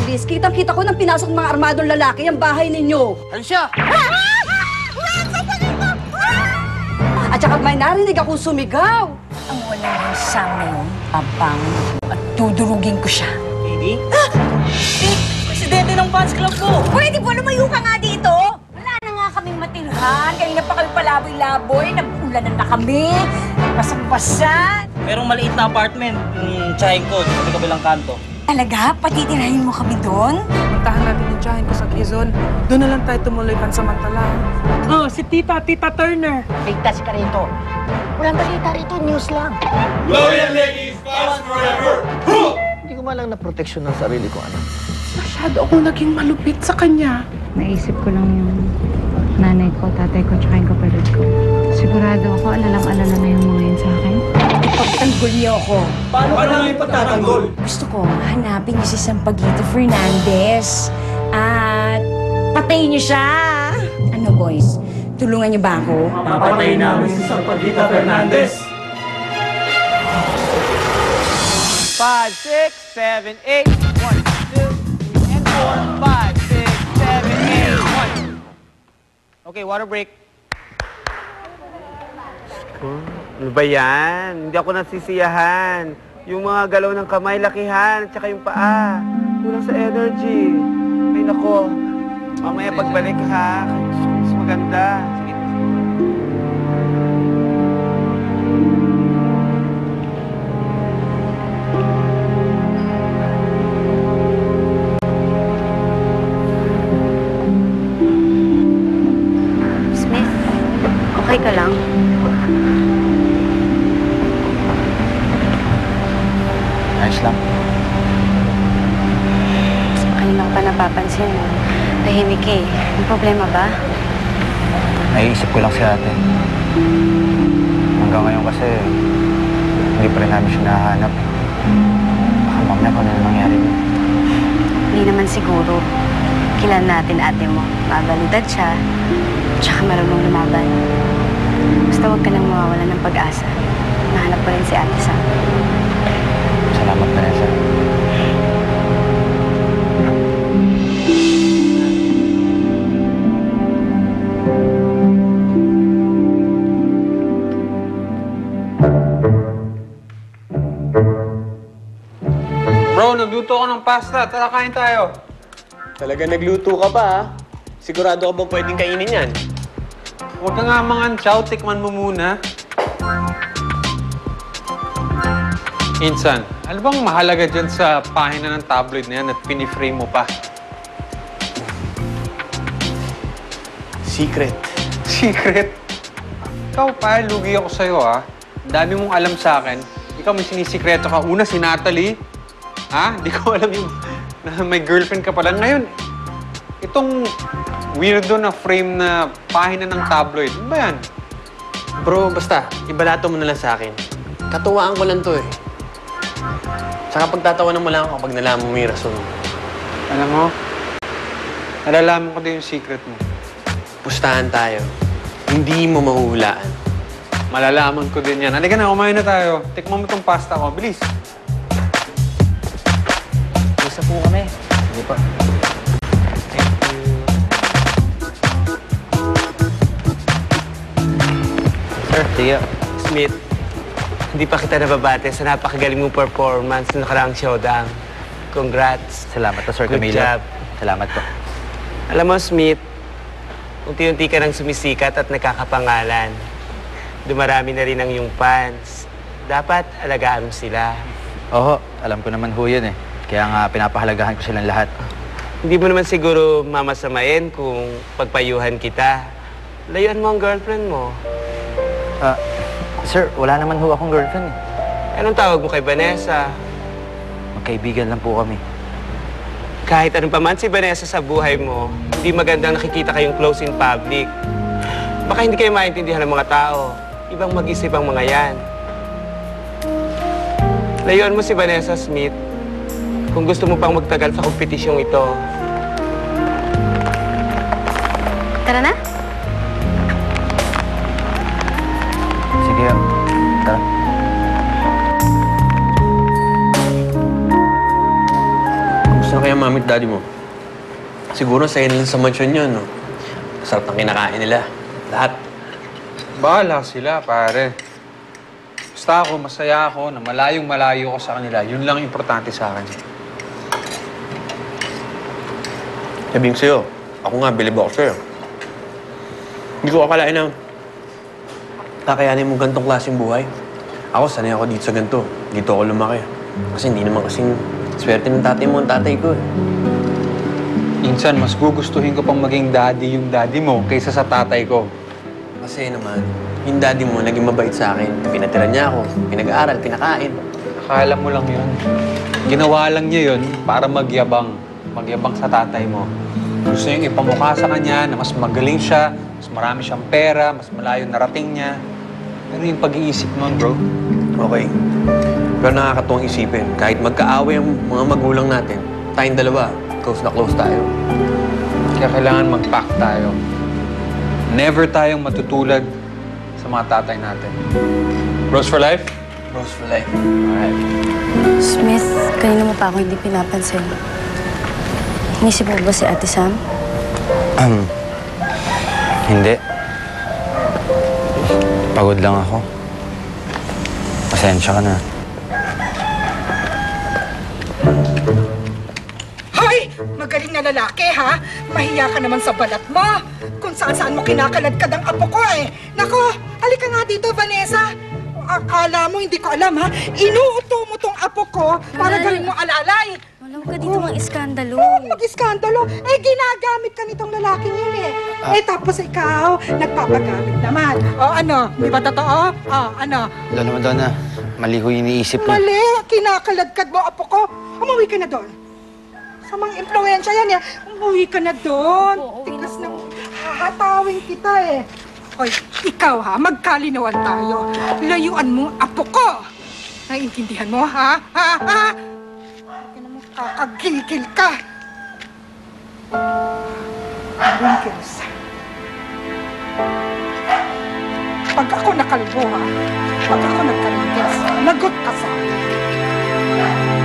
Fernandez. Kitang-kita ko nang pinasok mga armadong lalaki ang bahay ninyo. Ano siya? At saka may narinig akong sumigaw. Ang walang sang na yun, abang at dudurugin ko siya. Lady? Dick! Presidente ng fans club ko! Pwede ba lumayo ka nga dito? Wala na nga kaming matirhan. Kanina pa kami palaboy-laboy. Nag-ulanan na kami. Basang-basan. Merong maliit na apartment. Tsahin ko, sa kabilang kanto. Talaga? Patitirahin mo kami doon? Puntahan natin yung tiyahin ko sa Quezon. Doon na lang tayo tumuloy pansamantala. Oh, si Tita Turner. Ligtas ka rito. Walang balita rito, news lang. Loyal ladies, fast forever! Hindi ko malang naproteksyon ng sarili ko, anak. Masyado akong naging malupit sa kanya. Naisip ko lang yung nanay ko, tatay ko, tsaka yung kapatid ko. Sigurado ako, alalang-alala na yung mga yun sa akin. Ipagtanggol niyo ako. Paano ka namin pagtatanggol? Gusto ko, hanapin niyo si Sampaguito Fernandez. At patayin niyo siya. Ano, boys? Tulungan niyo ba ako? Papatayin namin si Sampaguito Fernandez. 5, 6, 7, 8. 1, 2, 3, and 4. 5, 6, 7, 8. 1. Okay, water break. Ano ba yan? Hindi ako nasisiyahan. Yung mga galaw ng kamay, lakihan, at saka yung paa. Kulang sa energy. Ay, nako. Mamaya pagbalik, ha? Mas maganda. Sige. Smith, okay ka lang? Ayos lang. Kanina ko pa napapansin. Tahimik eh. May problema ba? Naiisip ko lang si ate. Hanggang ngayon kasi, hindi pa rin namin siya nahanap. Baka mamaya kung ano nangyari niya. Hindi naman siguro. Kilala natin ate mo. Mabaludad siya. Tsaka marunong lumaban. Basta huwag ka nang mawawala ng pag-asa. Nahanap ko rin si ate Sam. Salamat, Vanessa. Bro, nagluto ako ng pasta. Tara, kain tayo. Talaga nagluto ka pa, ha? Sigurado ka bang pwedeng kainin yan? Huwag ka nga mangan-chow. Tikman mo muna. Insan, ano bang mahalaga dyan sa pahina ng tabloid na yan at piniframe mo pa? Secret. Secret? Ikaw pa, lugi ako sa'yo, ha? Ang dami mong alam sa akin. Ikaw may sinisikreto ka. Una, si Natalie. Ha? Di ko alam yung na may girlfriend ka pala. Ngayon, itong weirdo na frame na pahina ng tabloid. Ano ba yan? Bro, basta, ibalato mo na lang sa akin. Katuwaan ko lang to, eh. Saka pagtatawanan mo lang ako kapag nalaman mo yung rason. Alam mo, nalalaman ko din yung secret mo. Pustahan tayo. Hindi mo mahuhulaan. Malalaman ko din yan. Halika na, kumain na tayo. Tikman mo itong pasta ko. Bilis. Isa po kami. Sige pa. Sir, sige. Smith, hindi pa kita nababate sa napakagaling mong performance ng nakaraang showdown. Congrats. Salamat to, Sir Good Camilo. job. Salamat po. Alam mo, Smith, unti-unti ka nang sumisikat at nakakapangalan. Dumarami na rin ang iyong fans. Dapat alagaan mo sila. Oo, alam ko naman ho yun eh. Kaya nga pinapahalagahan ko silang lahat. Hindi mo naman siguro mamasamain kung pagpayuhan kita. Layuan mo ang girlfriend mo. Sir, wala naman ho akong girlfriend eh. Anong tawag mo kay Vanessa? Magkaibigan lang po kami. Kahit anong paman si Vanessa sa buhay mo, hindi magandang nakikita kayong close in public. Baka hindi kayo maintindihan ng mga tao. Ibang mag-isip ang mga yan. Layuan mo si Vanessa, Smith, kung gusto mo pang magtagal sa kompetisyong ito. Tara na? Sige, tara. Gusto na kaya mami at daddy mo? Siguro sa'yo na lang sa mansyon yun, no? Sarap ng kinakain nila. Lahat. Bahala sila, pare. Basta ako, masaya ako na malayong-malayo ko sa kanila. Yun lang importante sa akin. Sabihin ko sa'yo, ako nga, bilib ako sa'yo. Hindi ko akalain na kakayanin mo gantong klaseng buhay. Ako, sanay ako dito sa ganito. Dito ako lumaki. Kasi hindi naman kasing swerte ng tatay mo ang tatay ko. Minsan, mas gugustuhin ko pang maging daddy yung daddy mo kaysa sa tatay ko. Kasi naman, yung daddy mo naging mabait sa akin. Pinatira niya ako, pinag-aaral, pinakain. Akala mo lang yun. Ginawa lang niya yun para magyabang. Magyabang sa tatay mo. Gusto niyang ipamukha sa kanya na mas magaling siya, mas marami siyang pera, mas malayo narating niya. Pero yung pag-iisip nun, bro. Okay. Pero nakakatuwang isipin, kahit magkaaway ang mga magulang natin, tayong dalawa, close na close tayo. Kaya kailangan mag-pact tayo. Never tayong matutulad sa mga tatay natin. Bros for life? Bros for life. Alright. Smith, kanina mo pa ako hindi pinapansin. Inisip mo ba si Ate Sam? Hindi. Pagod lang ako. Pasensya ka na. Hoy! Magaling na lalaki, ha? Mahiya ka naman sa balat mo. Kung saan-saan mo kinakaladkad ang apo ko, eh. Nako, halika nga dito, Vanessa. Akala mo, hindi ko alam, ha? Inuuto mo tong apo ko para galing mo alalay. Wala ka dito mang iskandalo. Mag-iskandalo? Eh, ginagamit ka nitong lalaking yun, eh. Eh, tapos ikaw, nagpapagamit naman. O, ano? Di ba totoo? O, ano? Lola Madonna, mali ko iniisip ko. Mali! Kinakaladkad mo, apo ko. Umuwi ka na doon. Sa mga impluensya yan, eh. Umuwi ka na doon. Tikas na, hahatawin kita, eh. Hoy, ikaw, ha? Magkalinawan tayo. Layuan mo, apo ko. Naiintindihan mo, ha? Ha? Ha? Kakagigil ka. Wrinkles. Pag ako nakalbo, ha? Pag ako nagka-wrinkles, lagot ka sa akin.